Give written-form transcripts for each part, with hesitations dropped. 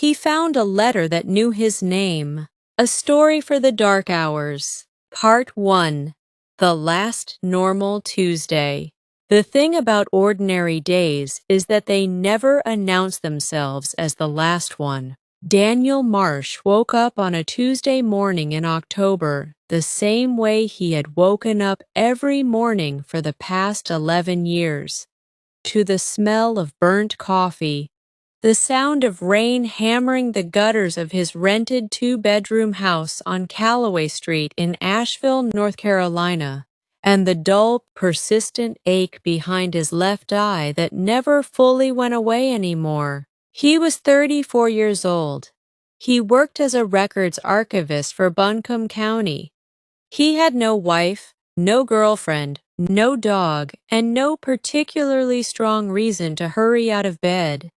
He found a letter that knew his name. A Story for the Dark Hours. Part 1. The Last Normal Tuesday. The thing about ordinary days is that they never announce themselves as the last one. Daniel Marsh woke up on a Tuesday morning in October, the same way he had woken up every morning for the past 11 years. To the smell of burnt coffee, the sound of rain hammering the gutters of his rented two-bedroom house on Callaway Street in Asheville, North Carolina, and the dull, persistent ache behind his left eye that never fully went away anymore. He was 34 years old. He worked as a records archivist for Buncombe County. He had no wife, no girlfriend, no dog, and no particularly strong reason to hurry out of bed.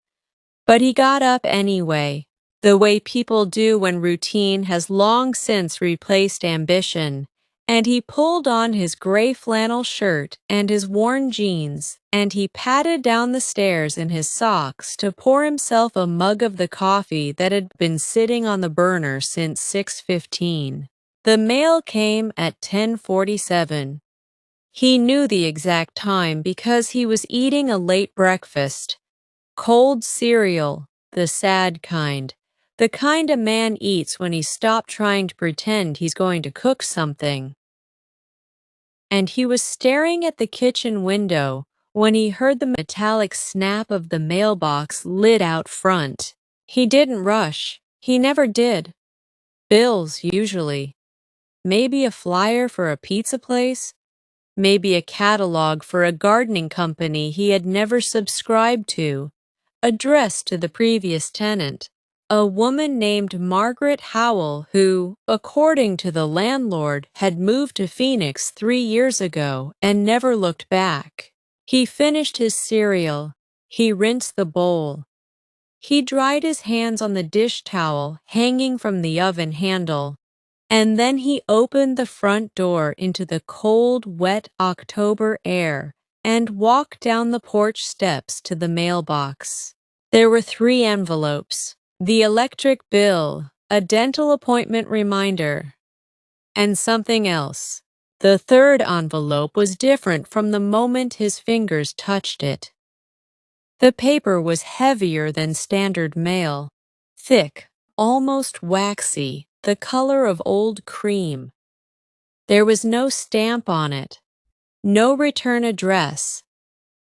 But he got up anyway, the way people do when routine has long since replaced ambition, and he pulled on his gray flannel shirt and his worn jeans, and he padded down the stairs in his socks to pour himself a mug of the coffee that had been sitting on the burner since 6:15. The mail came at 10:47. He knew the exact time because he was eating a late breakfast. Cold cereal, the sad kind. The kind a man eats when he's stopped trying to pretend he's going to cook something. And he was staring at the kitchen window when he heard the metallic snap of the mailbox lid out front. He didn't rush. He never did. Bills, usually. Maybe a flyer for a pizza place. Maybe a catalog for a gardening company he had never subscribed to, addressed to the previous tenant, a woman named Margaret Howell who, according to the landlord, had moved to Phoenix 3 years ago and never looked back. He finished his cereal. He rinsed the bowl. He dried his hands on the dish towel hanging from the oven handle. And then he opened the front door into the cold, wet October air and walked down the porch steps to the mailbox. There were 3 envelopes: the electric bill, a dental appointment reminder, and something else. The 3rd envelope was different from the moment his fingers touched it. The paper was heavier than standard mail, thick, almost waxy, the color of old cream. There was no stamp on it, no return address,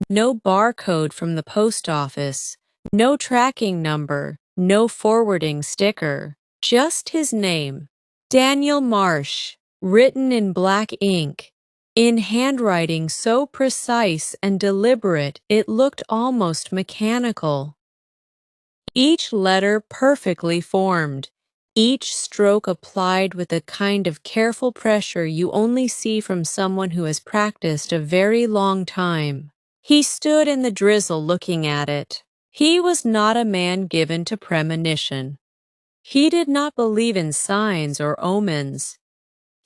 no barcode from the post office, no tracking number, no forwarding sticker, just his name, Daniel Marsh, written in black ink, in handwriting so precise and deliberate it looked almost mechanical. Each letter perfectly formed, each stroke applied with a kind of careful pressure you only see from someone who has practiced a very long time. He stood in the drizzle looking at it. He was not a man given to premonition. He did not believe in signs or omens.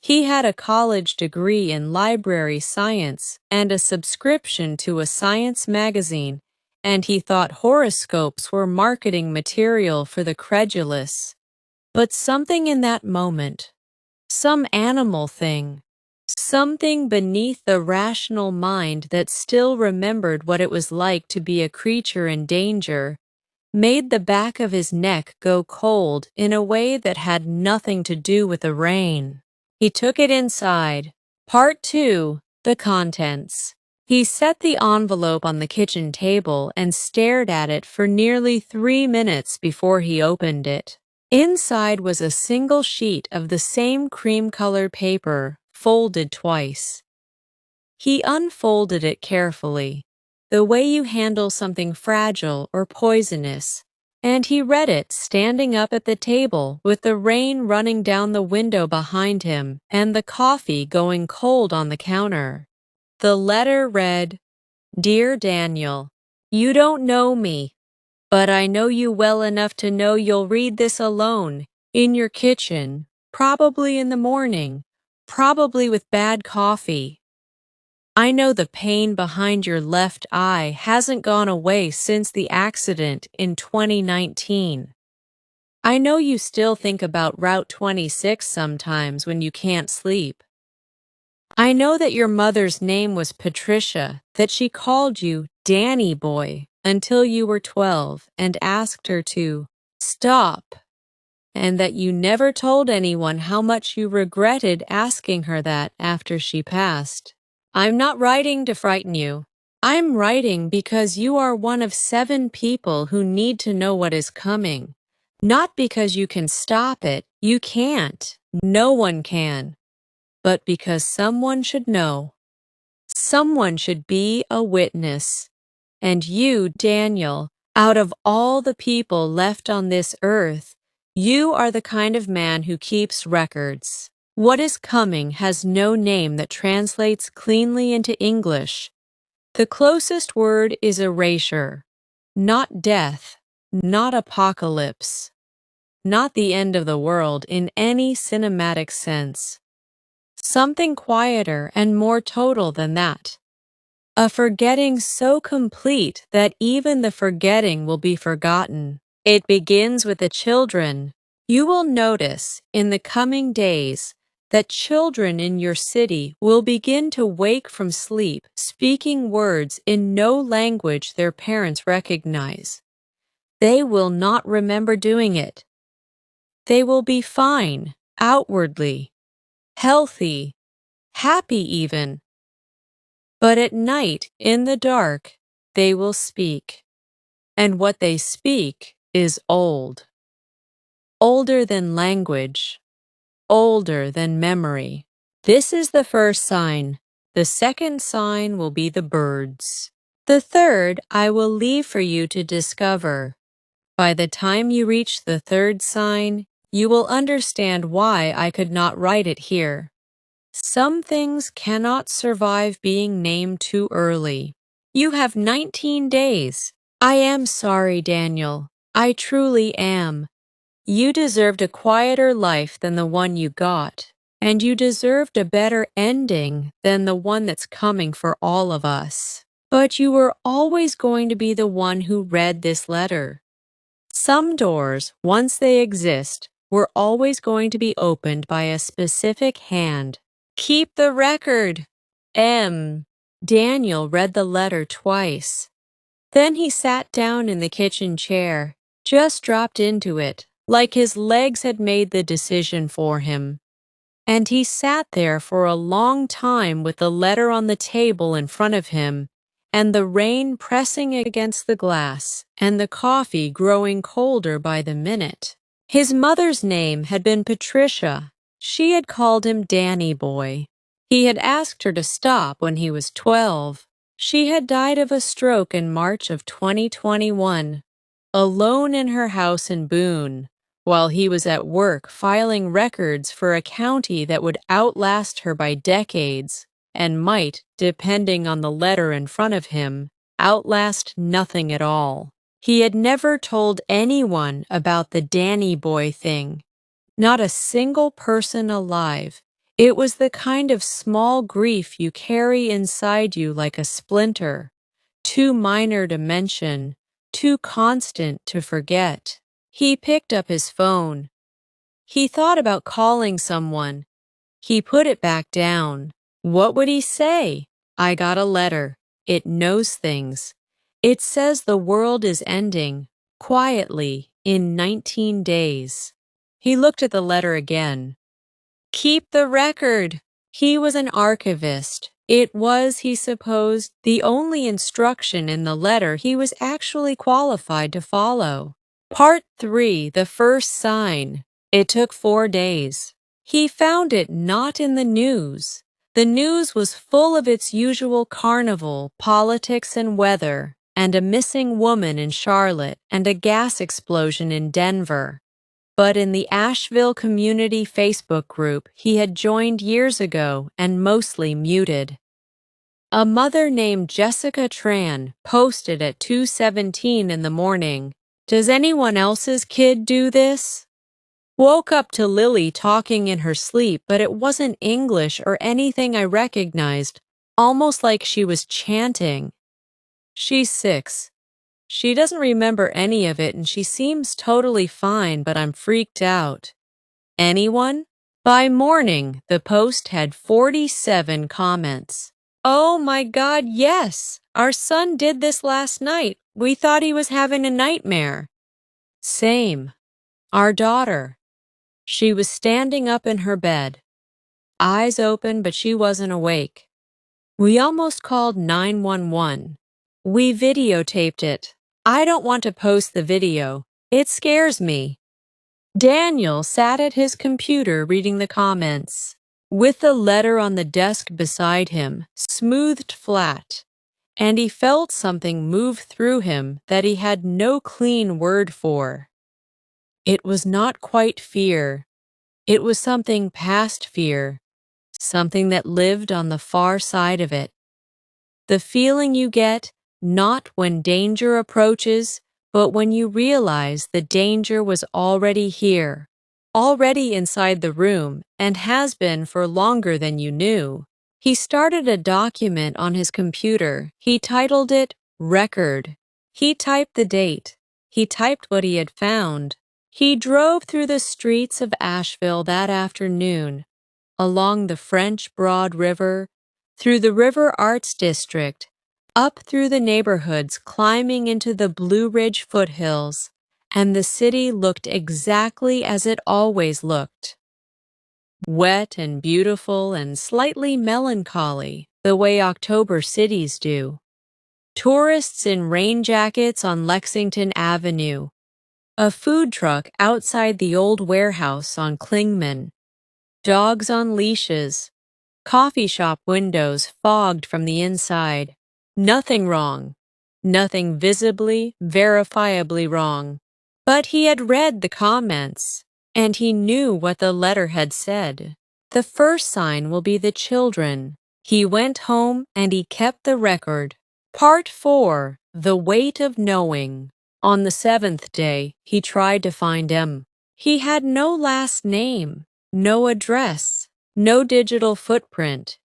He had a college degree in library science and a subscription to a science magazine, and he thought horoscopes were marketing material for the credulous. But something in that moment, some animal thing, something beneath the rational mind that still remembered what it was like to be a creature in danger, made the back of his neck go cold in a way that had nothing to do with the rain. He took it inside. Part 2. The contents. He set the envelope on the kitchen table and stared at it for nearly 3 minutes before he opened it. Inside was a single sheet of the same cream-colored paper, folded twice. He unfolded it carefully, the way you handle something fragile or poisonous, and he read it standing up at the table with the rain running down the window behind him and the coffee going cold on the counter. The letter read, "Dear Daniel, you don't know me, but I know you well enough to know you'll read this alone, in your kitchen, probably in the morning, probably with bad coffee. I know the pain behind your left eye hasn't gone away since the accident in 2019. I know you still think about Route 26 sometimes when you can't sleep. I know that your mother's name was Patricia, that she called you Danny Boy until you were 12 and asked her to stop, and that you never told anyone how much you regretted asking her that after she passed. I'm not writing to frighten you. I'm writing because you are one of 7 people who need to know what is coming. Not because you can stop it. You can't. No one can. But because someone should know. Someone should be a witness. And you, Daniel, out of all the people left on this earth, you are the kind of man who keeps records. What is coming has no name that translates cleanly into English. The closest word is erasure, not death, not apocalypse, not the end of the world in any cinematic sense. Something quieter and more total than that. A forgetting so complete that even the forgetting will be forgotten. It begins with the children. You will notice in the coming days that children in your city will begin to wake from sleep speaking words in no language their parents recognize. They will not remember doing it. They will be fine, outwardly, healthy, happy even. But at night, in the dark, they will speak. And what they speak is old. Older than language. Older than memory. This is the first sign. The second sign will be the birds. The third I will leave for you to discover. By the time you reach the third sign, you will understand why I could not write it here. Some things cannot survive being named too early. You have 19 days. I am sorry, Daniel. I truly am. You deserved a quieter life than the one you got, and you deserved a better ending than the one that's coming for all of us. But you were always going to be the one who read this letter. Some doors, once they exist, were always going to be opened by a specific hand. Keep the record. M. Daniel read the letter twice. Then he sat down in the kitchen chair, just dropped into it, like his legs had made the decision for him. And he sat there for a long time with the letter on the table in front of him, and the rain pressing against the glass, and the coffee growing colder by the minute. His mother's name had been Patricia. She had called him Danny Boy. He had asked her to stop when he was 12. She had died of a stroke in March of 2021, alone in her house in Boone, while he was at work filing records for a county that would outlast her by decades and might, depending on the letter in front of him, outlast nothing at all. He had never told anyone about the Danny Boy thing. Not a single person alive. It was the kind of small grief you carry inside you like a splinter, too minor to mention, too constant to forget. He picked up his phone. He thought about calling someone. He put it back down. What would he say? I got a letter. It knows things. It says the world is ending, quietly, in 19 days. He looked at the letter again. Keep the record. He was an archivist. It was, he supposed, the only instruction in the letter he was actually qualified to follow. Part 3, the first sign. It took 4 days. He found it not in the news. The news was full of its usual carnival, politics, and weather, and a missing woman in Charlotte and a gas explosion in Denver. But in the Asheville Community Facebook group he had joined years ago and mostly muted, a mother named Jessica Tran posted at 2:17 in the morning, "Does anyone else's kid do this?" Woke up to Lily talking in her sleep, but it wasn't English or anything I recognized, almost like she was chanting. She's 6. She doesn't remember any of it and she seems totally fine, but I'm freaked out. Anyone? By morning, the post had 47 comments. Oh my God, yes! Our son did this last night. We thought he was having a nightmare. Same. Our daughter. She was standing up in her bed, eyes open, but she wasn't awake. We almost called 911. We videotaped it. I don't want to post the video. It scares me. Daniel sat at his computer reading the comments, with the letter on the desk beside him, smoothed flat, and he felt something move through him that he had no clean word for. It was not quite fear. It was something past fear, something that lived on the far side of it. The feeling you get not when danger approaches, but when you realize the danger was already here, already inside the room, and has been for longer than you knew. He started a document on his computer. He titled it Record. He typed the date. He typed what he had found. He drove through the streets of Asheville that afternoon, along the French Broad River, through the River Arts District, up through the neighborhoods climbing into the Blue Ridge foothills, and the city looked exactly as it always looked. Wet and beautiful and slightly melancholy, the way October cities do. Tourists in rain jackets on Lexington Avenue. A food truck outside the old warehouse on Klingman. Dogs on leashes. Coffee shop windows fogged from the inside. Nothing wrong. Nothing visibly, verifiably wrong. But he had read the comments, and he knew what the letter had said. The first sign will be the children. He went home and he kept the record. Part 4. The Weight of Knowing. On the 7th day, he tried to find him. He had no last name, no address, no digital footprint.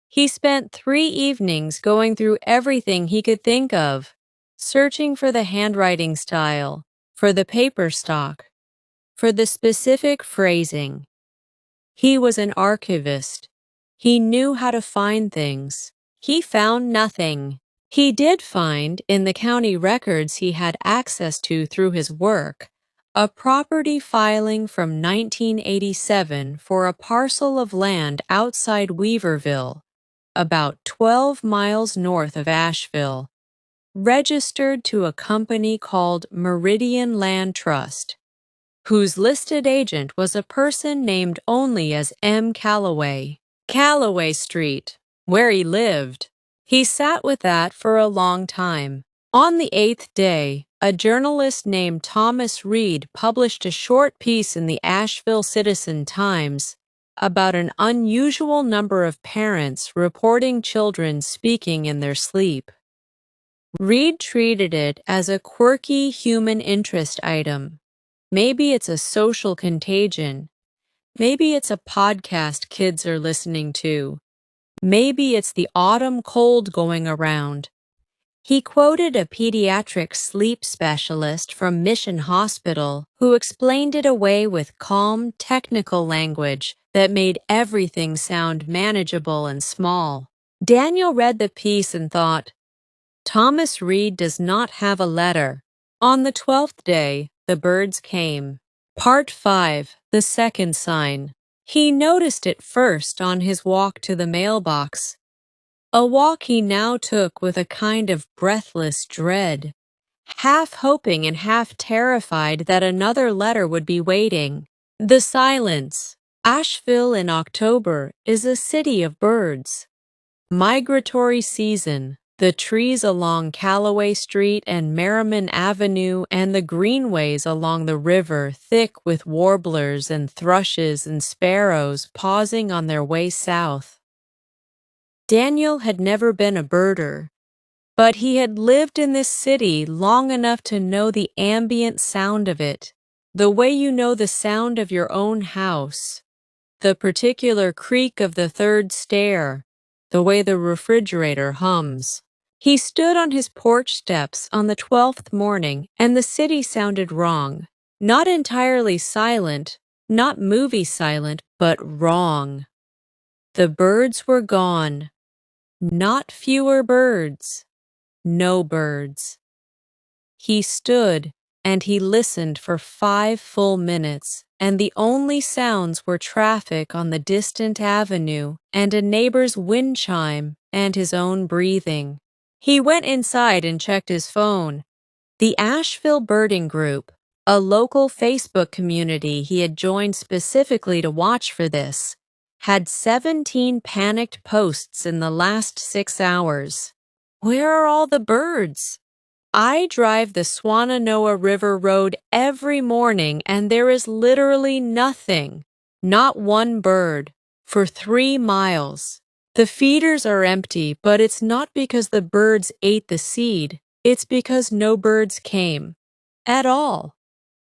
He spent 3 evenings going through everything he could think of, searching for the handwriting style, for the paper stock, for the specific phrasing. He was an archivist. He knew how to find things. He found nothing. He did find, in the county records he had access to through his work, a property filing from 1987 for a parcel of land outside Weaverville, about 12 miles north of Asheville, registered to a company called Meridian Land Trust, whose listed agent was a person named only as M. Calloway. Calloway Street, where he lived. He sat with that for a long time. On the 8th day, a journalist named Thomas Reed published a short piece in the Asheville Citizen-Times about an unusual number of parents reporting children speaking in their sleep. Reed treated it as a quirky human interest item. Maybe it's a social contagion. Maybe it's a podcast kids are listening to. Maybe it's the autumn cold going around. He quoted a pediatric sleep specialist from Mission Hospital who explained it away with calm, technical language that made everything sound manageable and small. Daniel read the piece and thought, Thomas Reed does not have a letter. On the 12th day, the birds came. Part 5. The second sign. He noticed it first on his walk to the mailbox. A walk he now took with a kind of breathless dread, half hoping and half terrified that another letter would be waiting. The silence. Asheville in October is a city of birds. Migratory season. The trees along Calloway Street and Merriman Avenue and the greenways along the river thick with warblers and thrushes and sparrows pausing on their way south. Daniel had never been a birder, but he had lived in this city long enough to know the ambient sound of it, the way you know the sound of your own house, the particular creak of the third stair, the way the refrigerator hums. He stood on his porch steps on the 12th morning, and the city sounded wrong. Not entirely silent, not movie silent, but wrong. The birds were gone. Not fewer birds. No birds. He stood and he listened for 5 full minutes, and the only sounds were traffic on the distant avenue and a neighbor's wind chime and his own breathing. He went inside and checked his phone. The Asheville Birding Group, a local Facebook community he had joined specifically to watch for this, had 17 panicked posts in the last 6 hours. Where are all the birds? I drive the Swannanoa River Road every morning and there is literally nothing, not one bird, for 3 miles. The feeders are empty, but it's not because the birds ate the seed. It's because no birds came. At all.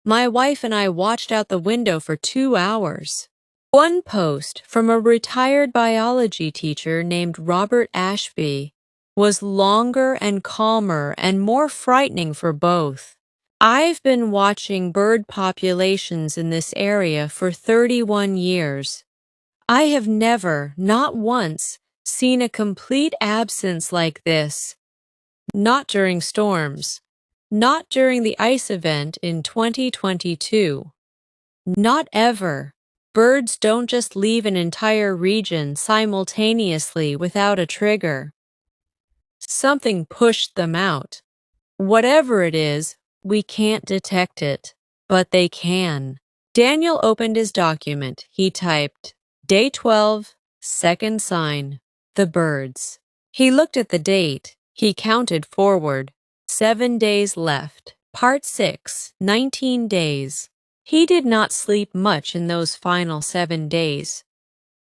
My wife and I watched out the window for 2 hours. One post from a retired biology teacher named Robert Ashby was longer and calmer and more frightening for both. I've been watching bird populations in this area for 31 years. I have never, not once, seen a complete absence like this. Not during storms. Not during the ice event in 2022. Not ever. Birds don't just leave an entire region simultaneously without a trigger. Something pushed them out. Whatever it is, we can't detect it, but they can. Daniel opened his document. He typed, Day 12, second sign, the birds. He looked at the date. He counted forward. 7 days left. Part 6, 19 days. He did not sleep much in those final 7 days.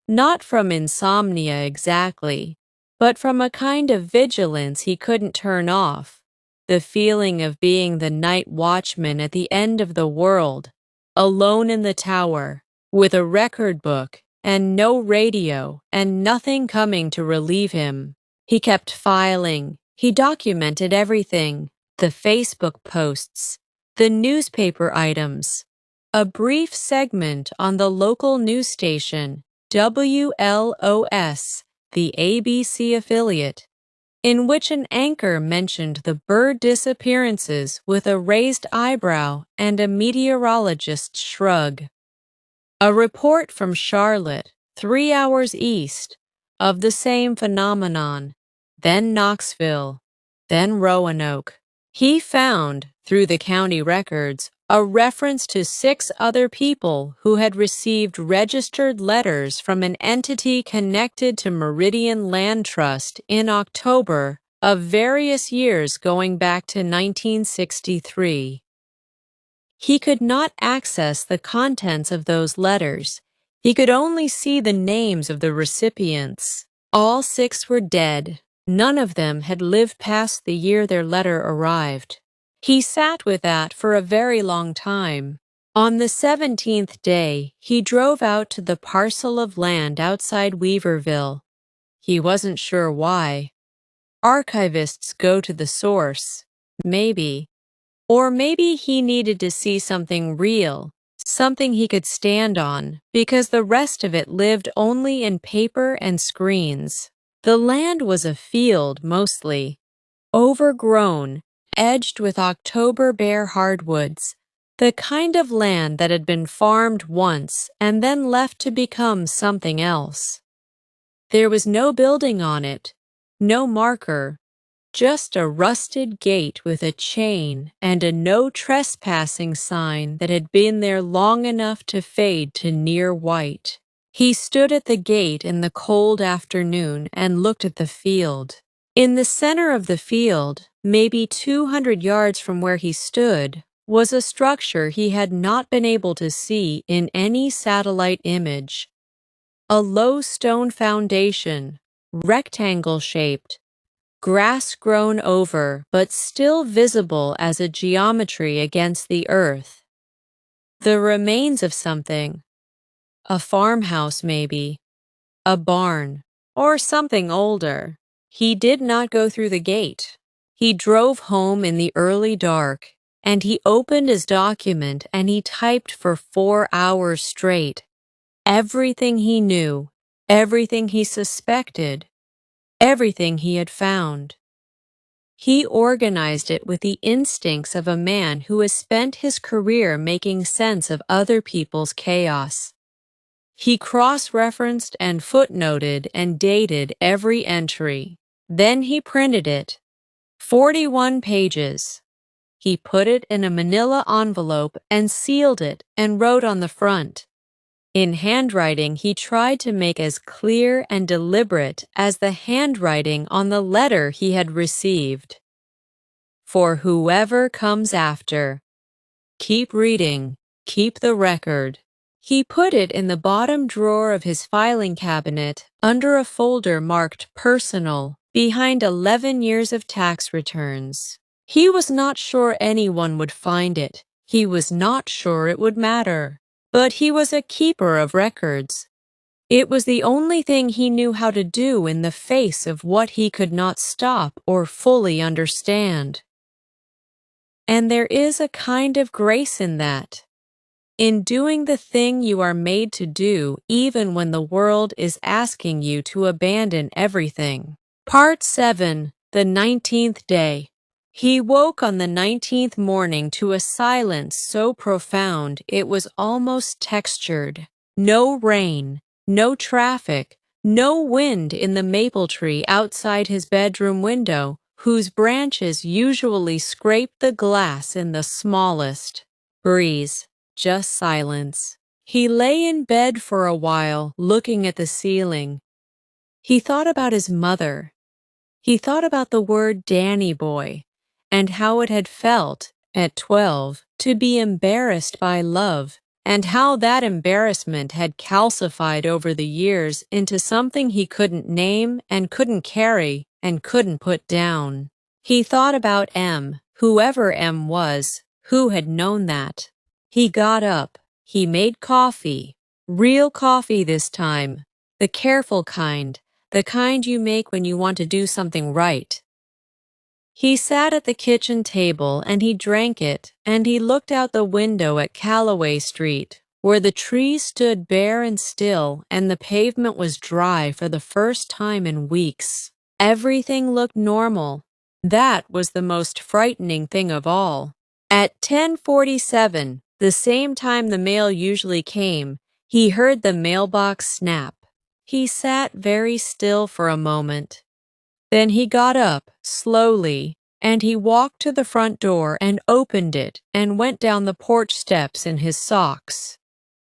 Not from insomnia exactly, but from a kind of vigilance he couldn't turn off. The feeling of being the night watchman at the end of the world, alone in the tower, with a record book and no radio and nothing coming to relieve him. He kept filing. He documented everything, the Facebook posts, the newspaper items, a brief segment on the local news station, WLOS, the ABC affiliate, in which an anchor mentioned the bird disappearances with a raised eyebrow and a meteorologist's shrug. A report from Charlotte, 3 hours east, of the same phenomenon, then Knoxville, then Roanoke. He found, through the county records, a reference to 6 other people who had received registered letters from an entity connected to Meridian Land Trust in October of various years going back to 1963. He could not access the contents of those letters. He could only see the names of the recipients. All 6 were dead. None of them had lived past the year their letter arrived. He sat with that for a very long time. On the 17th day, he drove out to the parcel of land outside Weaverville. He wasn't sure why. Archivists go to the source, maybe. Or maybe he needed to see something real, something he could stand on, because the rest of it lived only in paper and screens. The land was a field, mostly, overgrown, edged with October bare hardwoods, the kind of land that had been farmed once and then left to become something else. There was no building on it, no marker, just a rusted gate with a chain and a no trespassing sign that had been there long enough to fade to near white. He stood at the gate in the cold afternoon and looked at the field. In the center of the field, maybe 200 yards from where he stood, was a structure he had not been able to see in any satellite image. A low stone foundation, rectangle-shaped, grass grown over but still visible as a geometry against the earth. The remains of something. A farmhouse maybe, a barn, or something older. He did not go through the gate. He drove home in the early dark, and he opened his document and he typed for 4 hours straight. Everything he knew, everything he suspected, everything he had found. He organized it with the instincts of a man who has spent his career making sense of other people's chaos. He cross-referenced and footnoted and dated every entry. Then he printed it. 41 pages. He put it in a manila envelope and sealed it and wrote on the front. In handwriting, he tried to make as clear and deliberate as the handwriting on the letter he had received. For whoever comes after, keep reading, keep the record. He put it in the bottom drawer of his filing cabinet under a folder marked Personal, behind 11 years of tax returns. He was not sure anyone would find it. He was not sure it would matter. But he was a keeper of records. It was the only thing he knew how to do in the face of what he could not stop or fully understand. And there is a kind of grace in that. In doing the thing you are made to do even when the world is asking you to abandon everything. Part 7. The 19th Day. He woke on the 19th morning to a silence so profound it was almost textured. No rain, no traffic, no wind in the maple tree outside his bedroom window, whose branches usually scraped the glass in the smallest breeze. Just silence. He lay in bed for a while, looking at the ceiling. He thought about his mother. He thought about the word Danny boy, and how it had felt, at 12, to be embarrassed by love, and how that embarrassment had calcified over the years into something he couldn't name and couldn't carry and couldn't put down. He thought about M, whoever M was, who had known that. He got up. He made coffee. Real coffee this time. The careful kind. The kind you make when you want to do something right. He sat at the kitchen table and he drank it, and he looked out the window at Callaway Street, where the trees stood bare and still and the pavement was dry for the first time in weeks. Everything looked normal. That was the most frightening thing of all. At 10:47, the same time the mail usually came, he heard the mailbox snap. He sat very still for a moment. Then he got up, slowly, and he walked to the front door and opened it and went down the porch steps in his socks.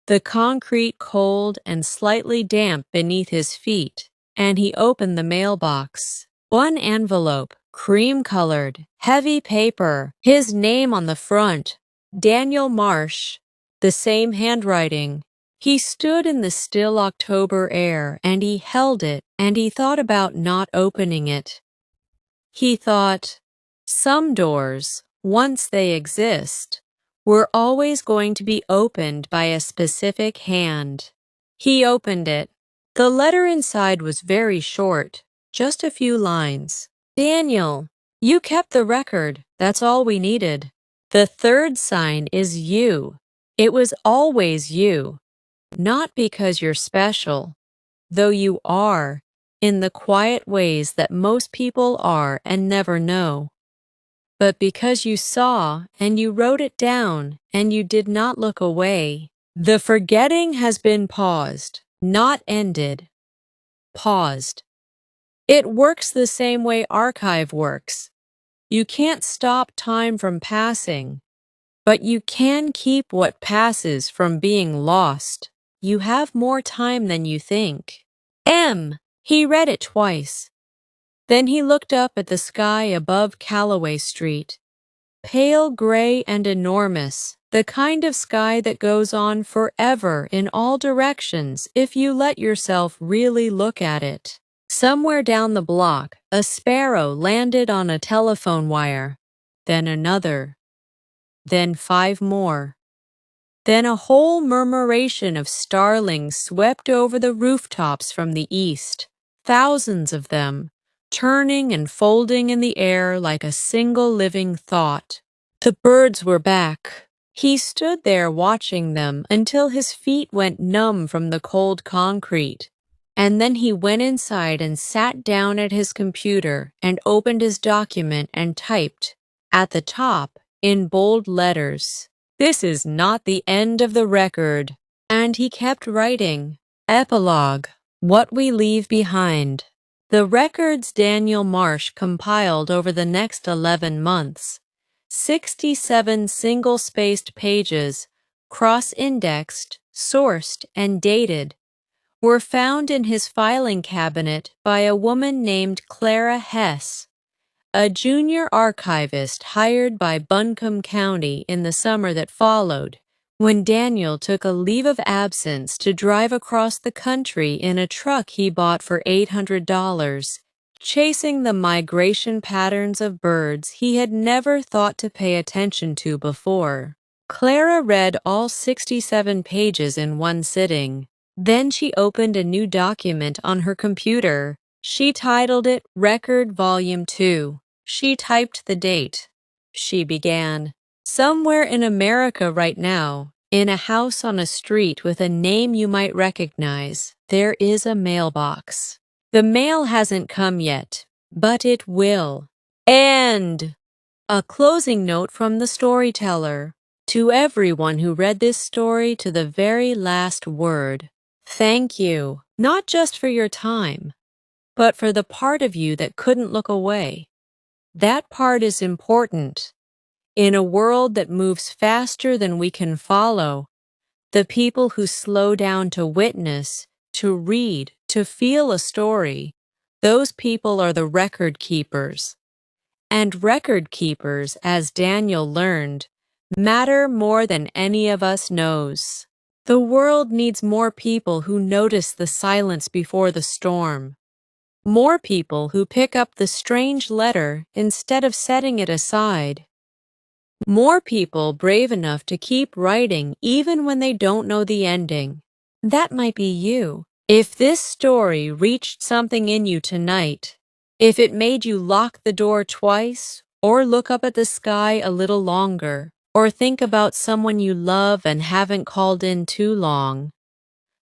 The concrete cold and slightly damp beneath his feet, and he opened the mailbox. One envelope, cream-colored, heavy paper, his name on the front, Daniel Marsh, the same handwriting. He stood in the still October air and he held it and he thought about not opening it. He thought, some doors, once they exist, were always going to be opened by a specific hand. He opened it. The letter inside was very short, just a few lines. Daniel, you kept the record. That's all we needed. The third sign is you. It was always you. Not because you're special, though you are, in the quiet ways that most people are and never know, but because you saw and you wrote it down and you did not look away. The forgetting has been paused, not ended. Paused. It works the same way archive works. You can't stop time from passing, but you can keep what passes from being lost. You have more time than you think. M. He read it twice. Then he looked up at the sky above Callaway Street. Pale gray and enormous, the kind of sky that goes on forever in all directions if you let yourself really look at it. Somewhere down the block, a sparrow landed on a telephone wire. Then another. Then 5 more. Then a whole murmuration of starlings swept over the rooftops from the east, thousands of them, turning and folding in the air like a single living thought. The birds were back. He stood there watching them until his feet went numb from the cold concrete. And then he went inside and sat down at his computer and opened his document and typed, at the top, in bold letters, "This is not the end of the record." And he kept writing. Epilogue. What we leave behind. The records Daniel Marsh compiled over the next 11 months, 67 single-spaced pages, cross-indexed, sourced, and dated, were found in his filing cabinet by a woman named Clara Hess, a junior archivist hired by Buncombe County in the summer that followed, when Daniel took a leave of absence to drive across the country in a truck he bought for $800, chasing the migration patterns of birds he had never thought to pay attention to before. Clara read all 67 pages in one sitting. Then she opened a new document on her computer. She titled it Record Volume 2. She typed the date. She began, "Somewhere in America right now, in a house on a street with a name you might recognize, there is a mailbox. The mail hasn't come yet, but it will." And a closing note from the storyteller. To everyone who read this story to the very last word, thank you, not just for your time, but for the part of you that couldn't look away. That part is important. In a world that moves faster than we can follow, the people who slow down to witness, to read, to feel a story, those people are the record keepers. And record keepers, as Daniel learned, matter more than any of us knows. The world needs more people who notice the silence before the storm. More people who pick up the strange letter instead of setting it aside. More people brave enough to keep writing even when they don't know the ending. That might be you. If this story reached something in you tonight, if it made you lock the door twice, or look up at the sky a little longer, or think about someone you love and haven't called in too long,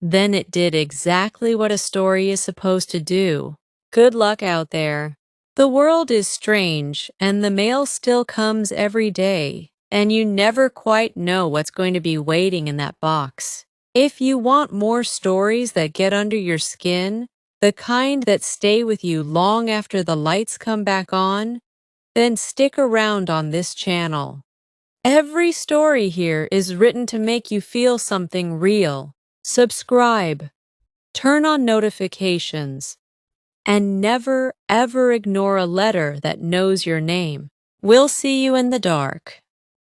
then it did exactly what a story is supposed to do. Good luck out there. The world is strange, and the mail still comes every day, and you never quite know what's going to be waiting in that box. If you want more stories that get under your skin, the kind that stay with you long after the lights come back on, then stick around on this channel. Every story here is written to make you feel something real. Subscribe, turn on notifications, and never, ever ignore a letter that knows your name. We'll see you in the dark.